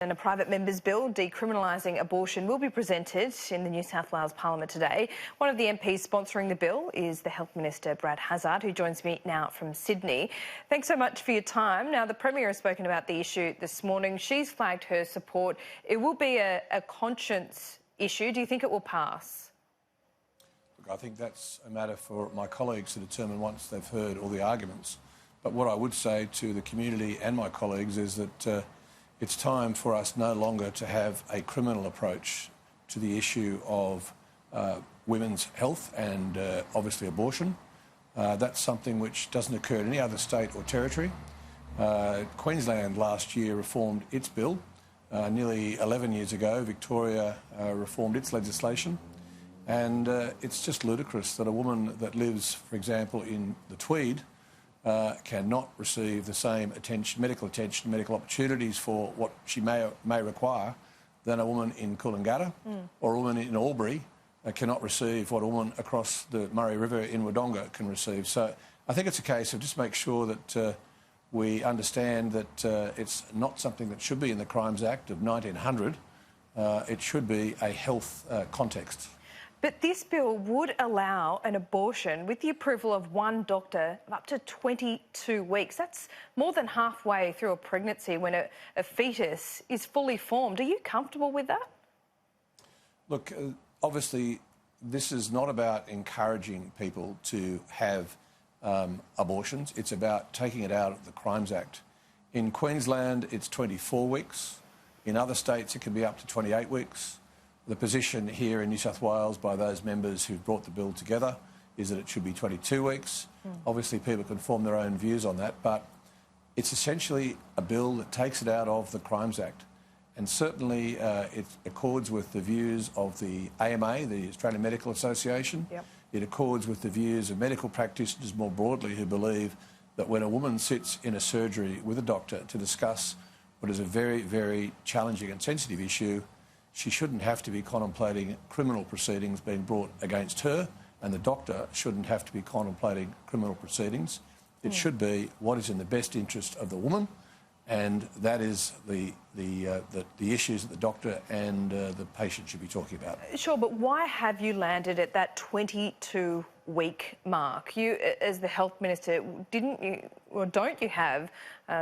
And a private member's bill decriminalising abortion will be presented in the New South Wales Parliament today. One of the MPs sponsoring the bill is the Health Minister, Brad Hazzard, who joins me now from Sydney. Thanks so much for your time. Now, the Premier has spoken about the issue this morning. She's flagged her support. It will be a conscience issue. Do you think it will pass? Look, I think that's a matter for my colleagues to determine once they've heard all the arguments. But what I would say to the community and my colleagues is that it's time for us no longer to have a criminal approach to the issue of women's health and obviously abortion. That's something which doesn't occur in any other state or territory. Queensland last year reformed its bill. Nearly 11 years ago, Victoria reformed its legislation. And it's just ludicrous that a woman that lives, for example, in the Tweed, cannot receive the same medical opportunities for what she may require than a woman in Coolangatta or a woman in Albury cannot receive what a woman across the Murray River in Wodonga can receive. So I think it's a case of just make sure that we understand that it's not something that should be in the Crimes Act of 1900. It should be a health context. But this bill would allow an abortion with the approval of one doctor of up to 22 weeks. That's more than halfway through a pregnancy when a fetus is fully formed. Are you comfortable with that? Look, obviously, this is not about encouraging people to have abortions. It's about taking it out of the Crimes Act. In Queensland, it's 24 weeks. In other states, it can be up to 28 weeks. The position here in New South Wales by those members who've brought the bill together is that it should be 22 weeks. Obviously, people can form their own views on that, but it's essentially a bill that takes it out of the Crimes Act. And certainly it accords with the views of the AMA, the Australian Medical Association. Yep. It accords with the views of medical practitioners more broadly who believe that when a woman sits in a surgery with a doctor to discuss what is a very, very challenging and sensitive issue, she shouldn't have to be contemplating criminal proceedings being brought against her, and the doctor shouldn't have to be contemplating criminal proceedings. It should be what is in the best interest of the woman, and that is the issues that the doctor and the patient should be talking about. Sure, but why have you landed at that 22-week mark? You, as the Health Minister, didn't you, or don't you have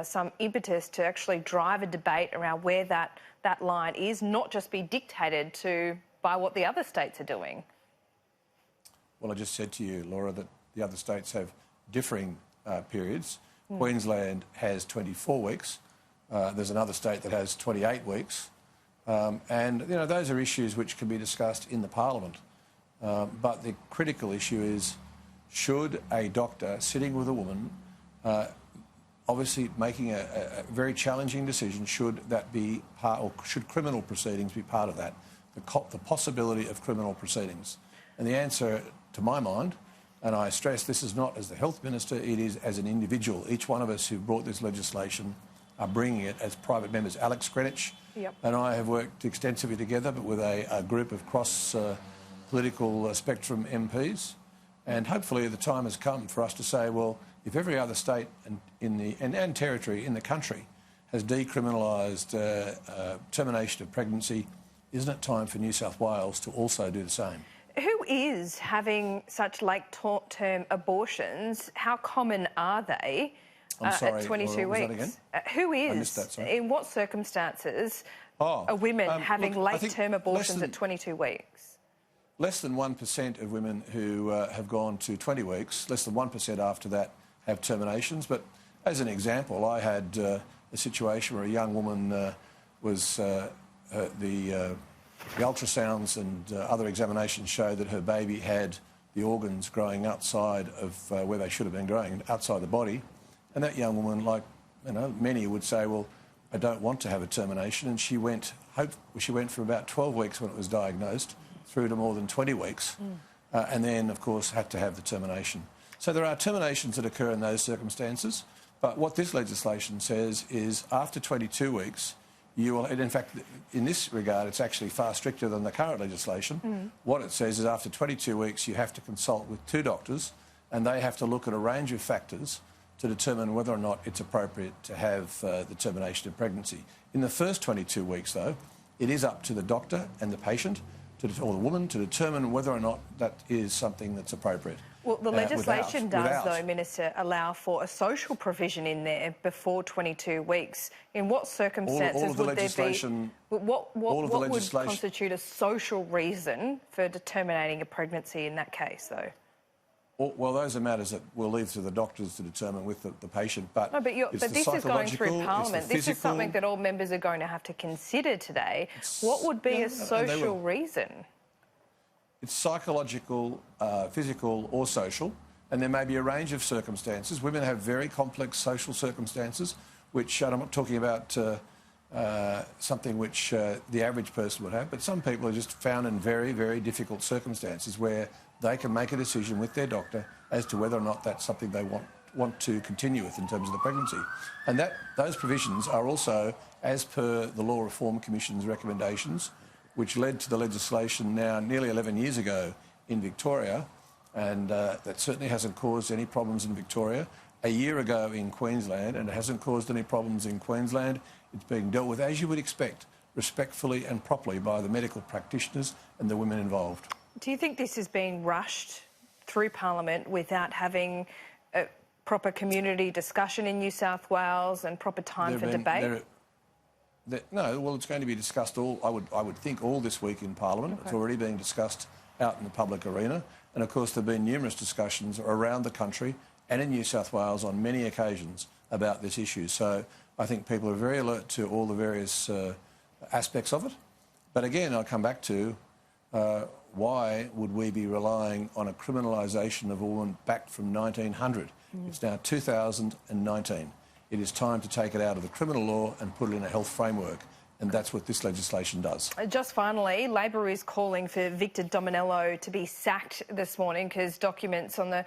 some impetus to actually drive a debate around where that line is, not just be dictated to by what the other states are doing? Well, I just said to you, Laura, that the other states have differing periods. Queensland has 24 weeks. There's another state that has 28 weeks. And, you know, those are issues which can be discussed in the Parliament. But the critical issue is, should a doctor sitting with a woman obviously making a very challenging decision, should that be part, or should criminal proceedings be part of that? The possibility of criminal proceedings. And the answer, to my mind, and I stress this is not as the Health Minister, it is as an individual. Each one of us who brought this legislation are bringing it as private members. Alex Greenwich and I have worked extensively together, but with a group of cross-political spectrum MPs. And hopefully the time has come for us to say, well, if every other state and territory in the country has decriminalised termination of pregnancy, isn't it time for New South Wales to also do the same? Who is having such late-term abortions? How common are they at 22 weeks? Who is? I missed that, sorry. In what circumstances are women having late-term abortions at 22 weeks? Less than 1% of women who have gone to 20 weeks, less than 1% after that have terminations. But as an example, I had a situation where a young woman was the ultrasounds and other examinations showed that her baby had the organs growing outside of where they should have been growing, outside the body. And that young woman, like many would say, well, I don't want to have a termination. And she went for about 12 weeks when it was diagnosed, through to more than 20 weeks, and then, of course, had to have the termination. So there are terminations that occur in those circumstances, but what this legislation says is after 22 weeks, you will, and in fact, in this regard, it's actually far stricter than the current legislation. What it says is after 22 weeks, you have to consult with 2 doctors, and they have to look at a range of factors to determine whether or not it's appropriate to have the termination of pregnancy. In the first 22 weeks, though, it is up to the doctor and the patient or the woman to determine whether or not that is something that's appropriate. Well, the legislation does, though, Minister, allow for a social provision in there before 22 weeks. In what circumstances would there be... What would constitute a social reason for determining a pregnancy in that case, though? Well, those are matters that we'll leave to the doctors to determine with the patient. But, no, but this is going through Parliament. This is something that all members are going to have to consider today. What would be a social reason? It's psychological, physical or social, and there may be a range of circumstances. Women have very complex social circumstances, which, and I'm not talking about something which the average person would have, but some people are just found in very, very difficult circumstances where they can make a decision with their doctor as to whether or not that's something they want to continue with in terms of the pregnancy. And those provisions are also, as per the Law Reform Commission's recommendations, which led to the legislation now nearly 11 years ago in Victoria, and that certainly hasn't caused any problems in Victoria. A year ago in Queensland, and it hasn't caused any problems in Queensland. It's being dealt with, as you would expect, respectfully and properly by the medical practitioners and the women involved. Do you think this is being rushed through Parliament without having a proper community discussion in New South Wales and proper time for debate? No, well, it's going to be discussed I would think all this week in Parliament. Okay. It's already being discussed out in the public arena. And, of course, there have been numerous discussions around the country and in New South Wales on many occasions about this issue. So I think people are very alert to all the various aspects of it. But, again, I'll come back to why would we be relying on a criminalisation of a woman back from 1900? It's now 2019. It is time to take it out of the criminal law and put it in a health framework, and that's what this legislation does. Just finally, Labor is calling for Victor Dominello to be sacked this morning because documents on the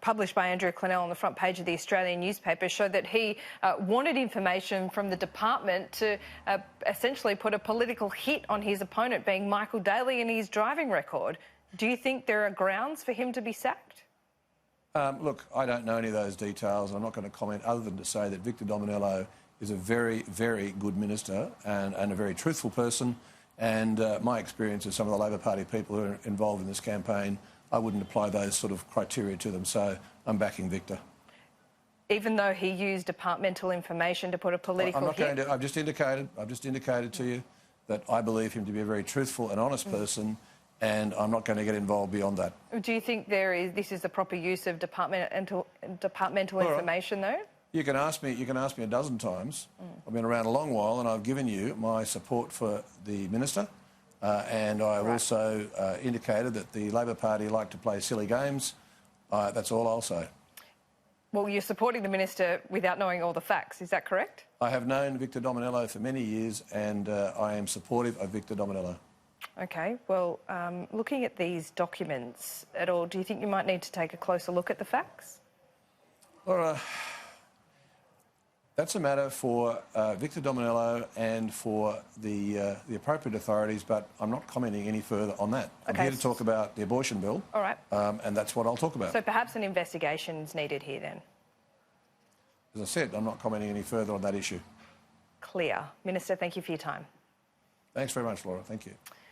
published by Andrew Clennell on the front page of the Australian newspaper show that he wanted information from the department to essentially put a political hit on his opponent, being Michael Daly, and his driving record. Do you think there are grounds for him to be sacked? Look, I don't know any of those details. I'm not going to comment other than to say that Victor Dominello is a very, very good minister and a very truthful person. And my experience of some of the Labor Party people who are involved in this campaign, I wouldn't apply those sort of criteria to them. So I'm backing Victor. Even though he used departmental information to put a political I'm not going to. I've just indicated to you that I believe him to be a very truthful and honest person, and I'm not going to get involved beyond that. Do you think this is the proper use of departmental information, though? You can ask me a dozen times. I've been around a long while, and I've given you my support for the minister, and I've also indicated that the Labor Party like to play silly games. That's all I'll say. Well, you're supporting the minister without knowing all the facts. Is that correct? I have known Victor Dominello for many years, and I am supportive of Victor Dominello. OK, well, looking at these documents at all, do you think you might need to take a closer look at the facts? Well, that's a matter for Victor Dominello and for the appropriate authorities, but I'm not commenting any further on that. Okay. I'm here to talk about the abortion bill. All right. And that's what I'll talk about. So perhaps an investigation is needed here then? As I said, I'm not commenting any further on that issue. Clear. Minister, thank you for your time. Thanks very much, Laura. Thank you.